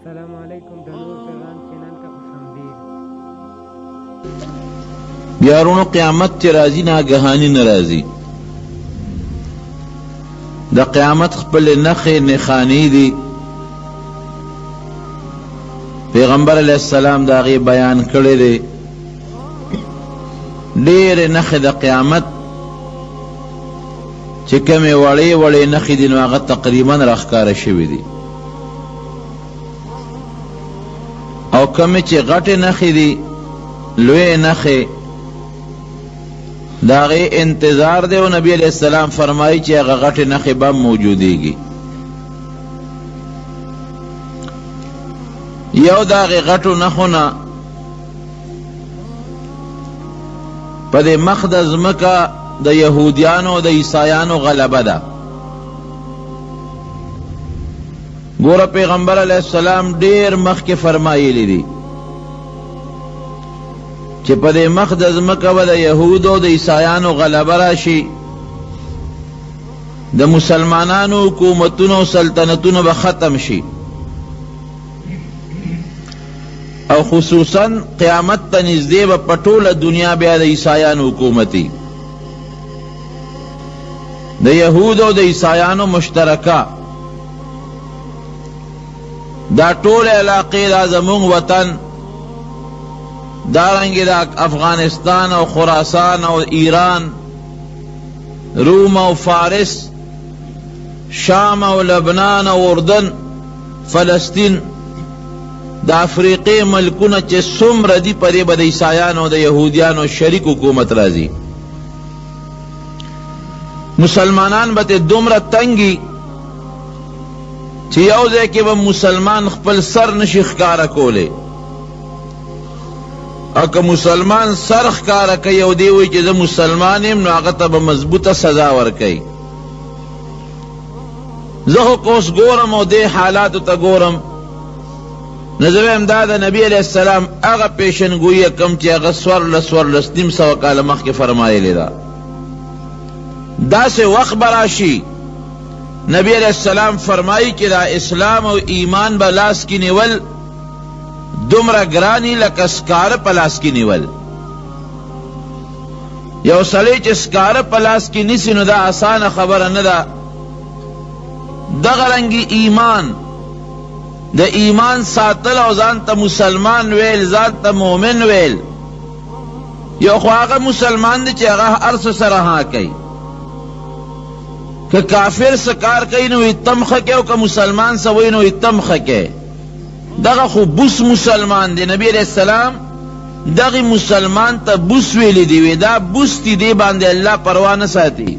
السلام علیکم د نور پیغام چینل ته خوش آمدید. بیارونو قیامت چې راځي ناګهاني نه راځي. د قیامت خپل نښې نښانې دي. پیغمبر علیه السلام د هغې بیان کړی دی. ډېرې نښې د قیامت چې کومې وړې وړې نښې دي نو هغه تقریبا راښکاره شوي دي، او کومې چې غټې نښې دي، لویې نښې، د هغې انتظار دی، او نبی علیہ السلام فرمایي چې هغه غټې نښې به موجودېږي. یو د هغې غټو نښو نه په دې مخ د ځمکه د یهودیانو او د عیسایانو غلبه ده. ګوره پیغمبر علیہ السلام ډیر مخکې فرمایلی دي چې په دې مخ د ځمکه به د یهودو او د عیسایانو غلبه راشي، د مسلمانانو حکومتونو او سلطنتونو به ختم شي، او خصوصا قیامت ته نږدې به په ټوله دنیا بیا د عیسایانو حکومتي، د یهودو او د عیسایانو مشترکه دا ټول علاقې دا زمونږ وطن، دارنګې دا افغانستان او خراسان او ایران، روم او فارس، شام او لبنان او اردن، فلسطین، د افریقې ملکونه چې څومره دي په دې به د عیسایانو او د یهودیانو شریک حکومت راځي. مسلمانان به ترې دومره تنګي چې یو ځای کې به مسلمان خپل سر نشي ښکاره کولی، او که مسلمان سر ښکاره کوي او دی وایي چې زه مسلمان یم، نو هغه ته به مضبوطه سزا ورکوي. زه خو که اوس ګورم او دې حالاتو ته ګورم، نو زه وایم دا د نبي علیه السلام هغه پیشنګویي کوم چې هغه څوارلس نیم سوه کاله مخکې فرمایلې ده. داسې وخت به راشي نبی علیہ السلام فرمائی کہ دا اسلام و ایمان با لاس کی نیول دمرا گرانی لکه سکار پلاس کی نیول. یو سړی چې سکار پلاس کی نیسی نو دا آسان خبره نه ده. دغه رنګي ایمان، د ایمان ساتل او ځان ته مسلمان ویل، ځان ته مؤمن ویل، یو خو هغه مسلمان دی چې هغه هر څه سره ها کوي، که کافر سکار کئی نو اتم خکے، او که مسلمان سوئی نو اتم خکے. دغه خو بوس مسلمان دی. نبی علیہ السلام دغی مسلمان تا بوس ویلی دی، دا بوس تی دی باندې اللہ پروا نه ساتی.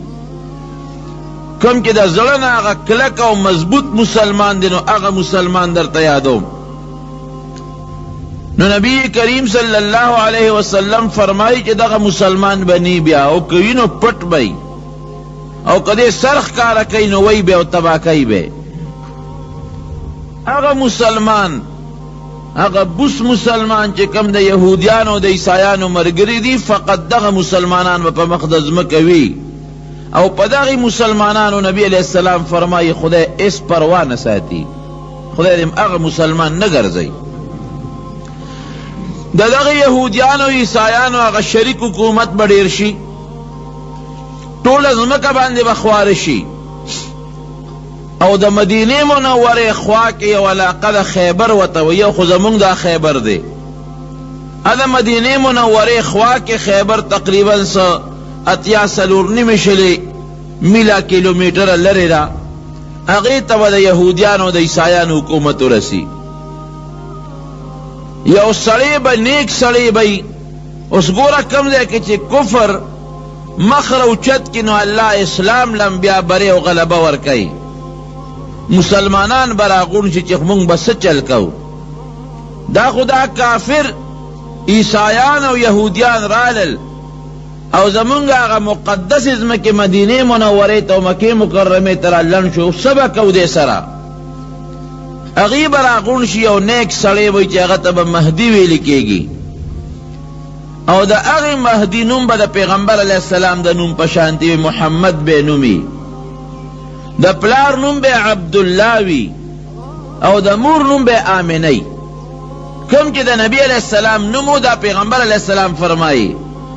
کم که دا زړه نه هغه کلک او مضبوط مسلمان دی، نو هغه مسلمان در ته یادوم. نو نبی کریم صلی اللہ علیہ وسلم فرمائی چې دغه مسلمان بنی بیا، او کوي نو پټ بی، او کدی سرخ کارا کئی نو وی بے او تبا کئی بے. اگا مسلمان، اگا بس مسلمان چے کم دا یہودیانو دا عیسایانو مرگری دی، فقط دغا مسلمانان و پا مقدس مکوی، او پا دغی مسلمانانو نبی علیہ السلام فرمائی خدا اس پروا نساتی، خدا دیم اگا مسلمان نگر زی. دا دغی یہودیانو عیسایانو اگا شریک حکومت بڑیر شی، ټول ځمکه باندې به خواره شي، او د مدینې منورې خوا کې یو علاقه د خیبر ورته وایي، خو زمونږ دا خیبر دی. د مدینې منورې خوا کې خیبر تقریبا اتیا څلور نیمې شلې میله کیلومیټره لرې ده. هغې ته به د یهودیانو او د عیسایانو حکومت ورسي. یو سړی به نیک سړی به اوس ګوره کوم ځای کې چې کفر مخر او چت کی نو اللہ اسلام لم بیا بری او غلبه ورکئی، مسلمانان براغون شي چې موږ بس چل کو. دا خدا کافر عیسایان او یهودیان رالل او زمونږ هغه مقدس ځمکې مدینې منورې ته او مکې مکرمې ته رالن شو، سبا کو دې سره هغې براغون شي او نیک سړی وي چې هغه ته به مهدي ویل کېږي، او دا اغی مهدی نوم با دا پیغمبر علیہ السلام دا نوم پشانتی وی، محمد بے نومی، دا پلار نوم بے عبداللہ وی، او د مور نوم به آمنه. کم چې د نبی علیہ السلام نومو دا پیغمبر علیہ السلام فرمایي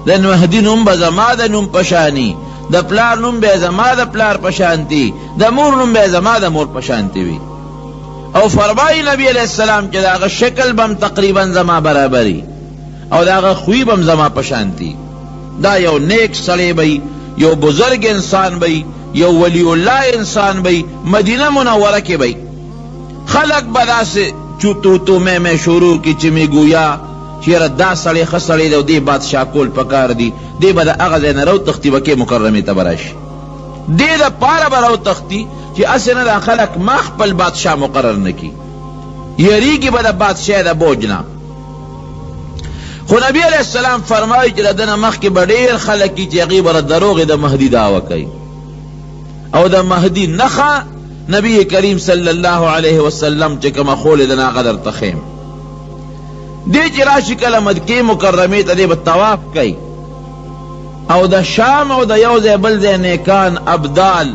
د مهدی نوم به زما د نوم پشانی، د پلار نوم به زما د پلار پشانتی، د مور نوم به زما د مور پشانتی وي. او فرمایي نبی علیہ السلام چې داغه شکل بم تقریبا زما برابري او داغه خوی بم زما پشانتی. دا یو نیک سړی بی، یو بزرگ انسان بی، یو ولی اللہ انسان بی، مدینہ منورہ کے بی. خلق بدا سے تو میں شروع کی چمی گویا چیر دا سڑی خسڑی دو دی بادشاہ کول پکار دی، دی بدا اغزین رو تختی وکی مکرمی تبرش، دی دا پارا برو تختی چی اسنا دا خلق مخپل بادشاہ مقرر نکی، یری کی بدا بادشاہ دا بوجنا. خو نبی علیہ السلام فرمائی چی لدن مخ کی بڑیر خلقی چی اغیب را دروغ دا مہدی دعوی کئی. او دا مہدی نخا نبی کریم صلی اللہ علیہ وسلم چی کما خول دنا قدر تخیم. دی چی راشی کل مدکی مکرمی تا دی بتواف کئی. او دا شام او دا یوز بلد نیکان ابدال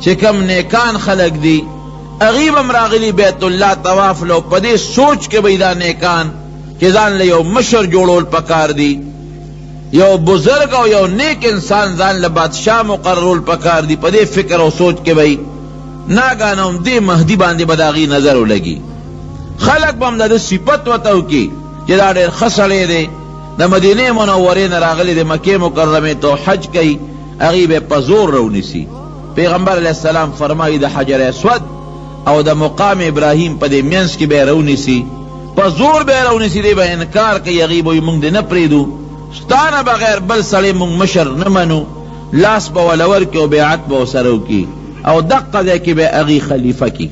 چی کم نیکان خلق دی اغیب امراغلی بیت اللہ تواف لو پدی سوچ کے بیدا نیکان کہ زان لے یو مشر جوڑول پکار دی، یو بزرگ او یو نیک انسان زان لے بادشاہ مقررول پکار دی، پدے فکر او سوچ کے بھئی ناگانم دی مہدی باندے بداغی نظر لگی. خلق بم دا صفت وتاو کی جدا دیر خسڑے دے دا مدینہ منورے نراغلی دے مکہ مکرمے تو حج کئی اغیب پزور رونی سی. پیغمبر علیہ السلام فرمائی دا حجر اسود او دا مقام ابراہیم پدے مینس کی بے رونی سی، پزور بے رونی سی دے با انکار کئی اغیبوی منگ دے نپریدو، ستانا بغیر بل سڑے منگ مشر نمنو، لاس با ولور کی و بیعت با سرو کی او دقا دے کی بے اغی خلیفہ کی.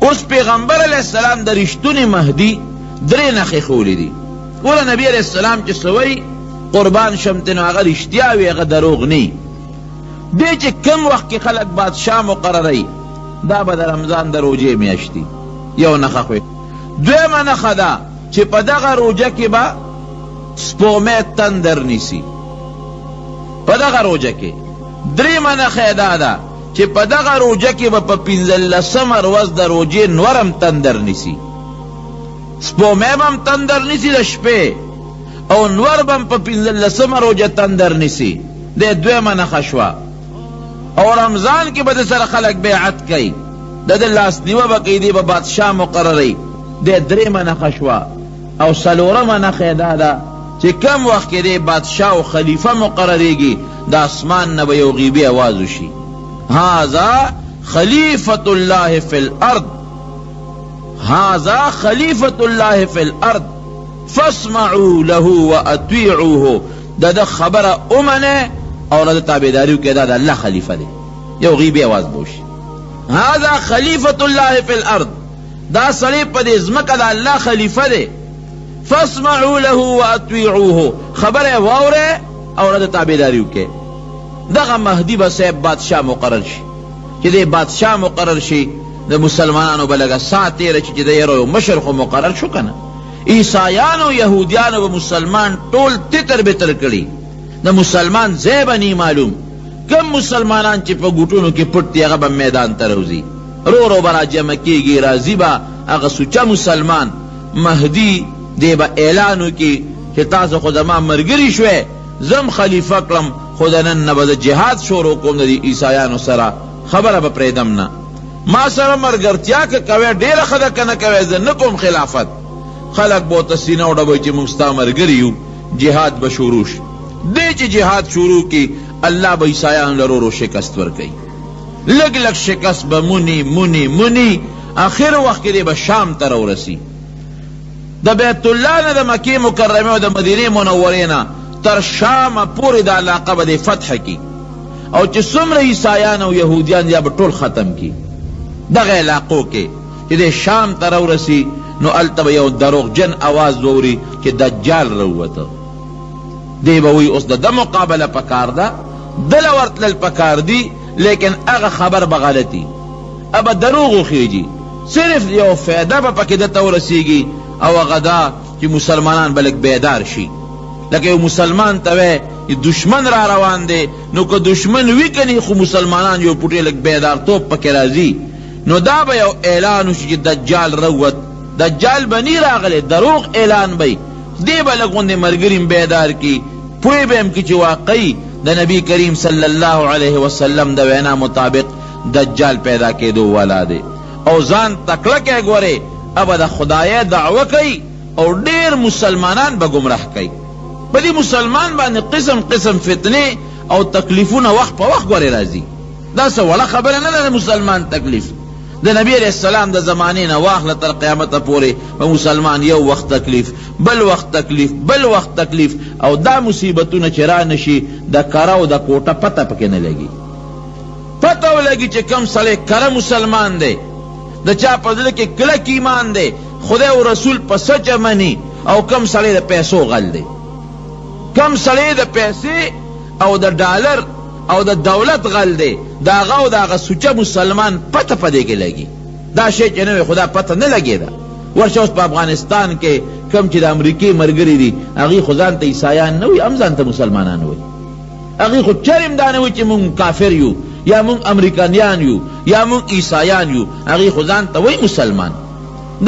اس پیغمبر علیہ السلام در رشتون مہدی درے نخی خولی دی. اولا نبی علیہ السلام چی سوئی قربان شمتنو اگر اشتیاوی اگر دروغ نی دے چی کم وقت کی خلق بادشاہ مقرری دا با در رمضان در روجے میں اشتی یو نخا خوی. دویم نخا دا چی پا دغا روجہ کی با سپومے تندر نیسی پا دغا روجہ کی. دریم نخا دا چی پا دغا روجہ کی با پا پینزل لسمر وز در روجے نورم تندر نیسی، سپومے بم تندر نیسی دا شپے او نور بم پا پینزل لسمر روجہ تندر نیسی. دے دویم نخا شوا. اور رمضان کی بدے سر خلق بیعت کئی دا دل لاس نیوہ بکی دی با بادشاہ مقرری. دے دریم نخشوا. او سلورم نخیدہ دا چی کم وقت کے دے بادشاہ و خلیفہ مقرری گی دا اسمان نبیو غیبی آوازو شی هذا خلیفۃ اللہ فی الارض، هذا خلیفۃ اللہ فی الارض فاسمعوا له واطیعوه. دا دا خبر امنے اور دا تابداریو کے دا اللہ خلیفہ دے یو غیبی آواز بوشی هذا خلیفۃ اللہ فی الارض، دا سڑی پا دے ازمکا دا اللہ خلیفہ دے. فاسمعوا له واطیعوه خبر واورے اور دا تابداریو کے. دا مہدی بسیب بادشاہ مقرر شی چی دے بادشاہ مقرر شی دا مسلمانانو بلگا ساتے رچی چی دے یرو مشرخ مقرر شو کنا. عیسائیانو یہودیانو با مسلمان طول تتر بتر کری دا مسلمان زیبا نی معلوم. کم مسلمانان چی پا گوٹونو کی پٹتی اغا با میدان تروزی رو رو برا جمع کی گی رازی با اغا سوچا مسلمان مہدی دے با اعلانو کی کہ تاسو خودما مرگری شوے زم خلیفہ کلم خودنن نبا دا جہاد شورو کم دا دی عیسائیانو سرا خبر با پریدمنا ما سر مرگرتیا که کوئے دیر خدا کنا کوئے زنکم خلافت. خلق بہت سینہ اڑا بوئی چی مگستا مرگریو جہاد بشوروش دے چی جہاد شروع کی اللہ با عیسائیان لرو رو شکست ورکی. لگ لگ شکست با منی منی منی آخر وقت دے با شام ترو رسی. دا بیت اللہ نا دا مکی مکرمی و دا مدینی منورینا تر شام پوری دا علاقہ با دے فتح کی او چی سمر عیسائیان و یہودیان یا با طول ختم کی دا غی علاقوں کے چی دے شام ترو رسی. نو التب یو دروغ جن آواز دوری کہ دجال روتا دے بوئی اس دا مقابلہ پکار دا دل ورطلل پکار دی لیکن اغا خبر بغلطی اب دروغو خیجی صرف یو فیدہ با پکدتا ورسیگی او غدا کہ مسلمانان بلک بیدار شی. لیکن یو مسلمان توے دشمن را روان دے نو که دشمن وی کنی خو مسلمانان یو پوٹی لک بیدار توپ پکی رازی نو دا به یو اعلان وشي چې دجال روت، دجال به نی راغلی، دروغ اعلان بی، دی به لږ غوندې ملګري بیدار کی، پوی به هم کی چې واقعي د نبی کریم صلی الله علیه وسلم د وینا مطابق دجال پیدا کېدو والا دی. او ځان تکړه کې ګورې ابا د خدای دعوه کوي او ډیر مسلمانان به گمراه کوي. په دې مسلمان باندې قسم قسم فتنه او تکلیفونه وخت په وخت ګورې راځي. دا څه وړه خبره نه ده مسلمان تکلیف. د نبی علیہ السلام د زمانې نه واخله تر قیامت پورې په مسلمان یو وخت تکلیف، بل وخت تکلیف، بل وخت تکلیف، او دا مصیبتونه چې را نشي د کره او د کوټه پته پکې نه لګي. پته ولګي چې کم سړی کره مسلمان دی، د چا په زړه کې کلک ایمان دی، خدای او رسول په سچ مني، او کم سړی د پیسو غل دی. کم سړی د پیسې او د ډالر او د دولت غل دی، داغه او داغه سوچه مسلمان پته پدې کې لګي. دا شی چې نه خدا پته نه لګي. دا ورشه اوس په افغانستان کې کم چې د امریکای مرګري دي هغه خو ځان ته عیسایان نه وي، هم ځان ته مسلمانان وي. هغه خو چرم دانه وي چې مونږ کافر یو یا مونږ امریکایان یو یا مونږ عیسایان یو، هغه خو ځان ته وي مسلمان.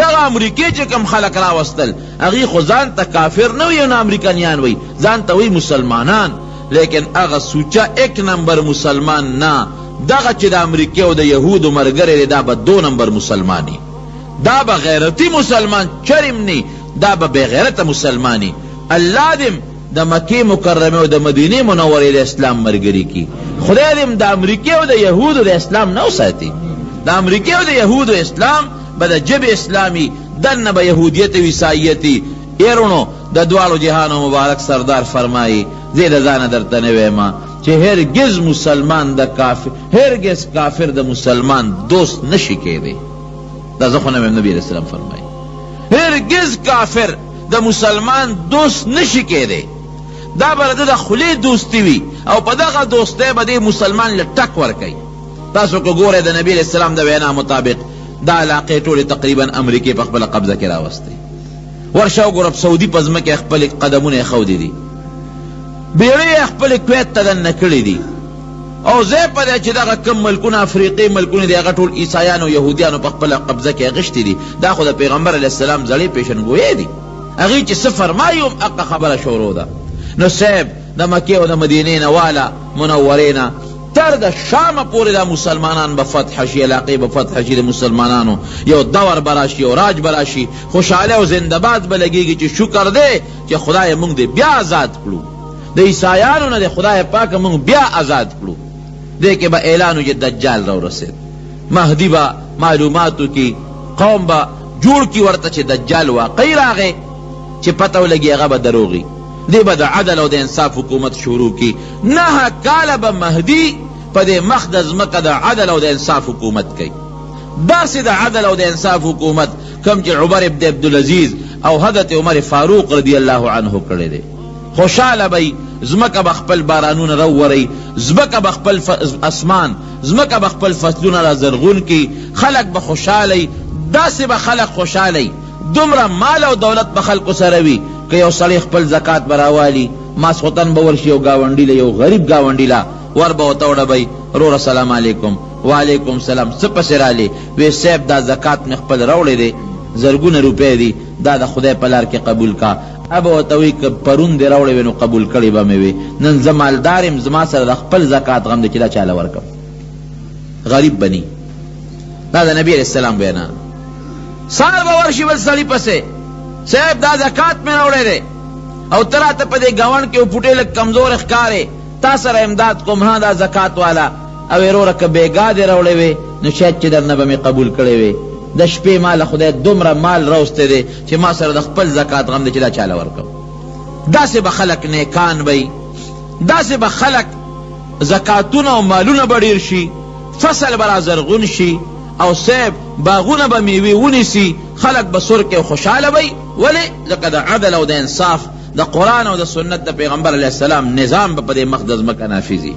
دغه امریکای چې کم خلک راوستل هغه خو ځان ته کافر نه وي نه امریکایان وي، ځان ته وي مسلمانان. لیکن اغا سوچا ایک نمبر مسلمان نا، دغه چې د امریکای او د یهودو مرګري دا به 2 نمبر مسلمانی، دا به غیرتی مسلمان چرم نی، دا به بغیرت مسلمانی. الله دې د مکه مکرمه او د مدینه منوره د اسلام مرګري کی. خدای دې د امریکای او د یهودو د اسلام نو ساتي. د امریکای او د یهودو اسلام به د جب اسلامي دنه به يهودیت او عیسایتی ایرونو د دوالو جهانو مبارک سردار فرمایي زید ځان درته نه ویما چې هرگز مسلمان د کافر، هرگز کافر د مسلمان دوست نشي کېدی. دا ځخونه نبی علیہ السلام فرمایي هرگز کافر د مسلمان دوست نشي کېدی. دا برده د خلی دوستی وي او په دغه دوستی به مسلمان له ټک ورکوي. تاسو کو ګوره د نبی علیہ السلام د وینا مطابق دا علاقې ټولې تقریبا امریکای په خپل قبضه کې راوستي. ورشه وګوره سعودي په ځمکه خپل قدمونه خودي دي، بیړۍ خپل کویت ته دننه کړي دي، او زه په دې چې دغه کم ملکونه افریقي ملکونه دي هغه ټول عیسایان او یهودیان په خپل قبضه کې اغشتي دي. دا خو د پیغمبر علیه السلام ځلې پیشنګوی دي، هغه چې څه فرمایي هم حق خبره شروع ده. نو صاحب د مکې او د مدینې نه والا منورې نه تر د شام پورې د مسلمانان به فتح شي، علاقې به فتح شي د مسلمانانو، یو دور براشي او راج براشي، خوشحاله او زنده‌باد به لګېږي چې شکر دی چې خدای موږ دې بیا آزاد کړو، د عیسایانو نه د خدای پاک موږ بیا آزاد کړو. دې کې به اعلان وي چې دجال را ورسېد، مهدي به معلوماتو کې قوم به جوړ کړي ورته چې دجال واقعي راغی، چې پته ولګي هغه به دروغي. دی به د عدل او د انصاف حکومت شروع کی. 9 کاله به مهدی په دې مخ د ځمکه د عدل او د انصاف حکومت کوي. داسې د عدل او د انصاف حکومت کم چې عمر ابن عبدالعزیز او حضرت عمر فاروق رضی الله عنه کړی دی. خوشحاله به ځمکه به خپل بارانونه راووري، ځمکه به خپل اسمان، ځمکه به خپل فصلونه را زرغون کی، خلق به خوشحاله، داسې به خلق خوشحاله، دومره مال او دولت به خلقو سره وي که یو سړی خپل زکات براوالی ماسخوتن به ورشي یو ګاونډي له یو غریب ګاونډي له ور به ورته وډبئ وروره سلام علیکم. وعلیکم سلام. څه پسې رالې؟ وی صاحب دا زکات مې خپل راوړی دی، زرګونه روپۍ دي، دا د خدای په لار کې قبول کا. ابه ورته وی که پرون دې راوړی وی نو قبول کړی به مې وي، نن زه مالدار یم، زما سره د خپل زکات غم دی چې دا چاله ورکم. غریب بني. دا د نبی علیہ السلام بیان. سال به ورشي بل سړي پسې صاحب دا زکات میں روڑے دے او ترا تا پا دے گوان کے پوٹے لگ کمزور اخکارے تا سر امداد کو مہاں دا زکات والا او رو رکا بیگا دے روڑے وے نو شاید چی در نبا میں قبول کرے وے دا شپے مال خدای دمرا مال روستے دے چی ما سر دا خپل زکات غم دے چی دا چالا ورکم. دا سے بخلق نیکان بئی، دا سے بخلق زکاتون او مالون بڑیر شی، فصل برا زرغون شی، او سیب باغونه به میوه ونیسی، خلق به سر کې خوشاله وي. ولی لکه د عدل او د انصاف د قرآن او د سنت د پیغمبر علیہ السلام نظام به په دې مقدس مکه نافذي.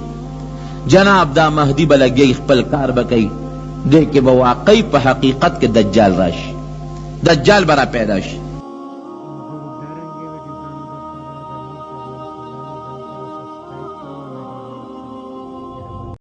جناب دا مهدی به لګي خپل کار به کوي، دې کې به واقعي په حقیقت کې دجال راشي، دجال به را پیدا شي.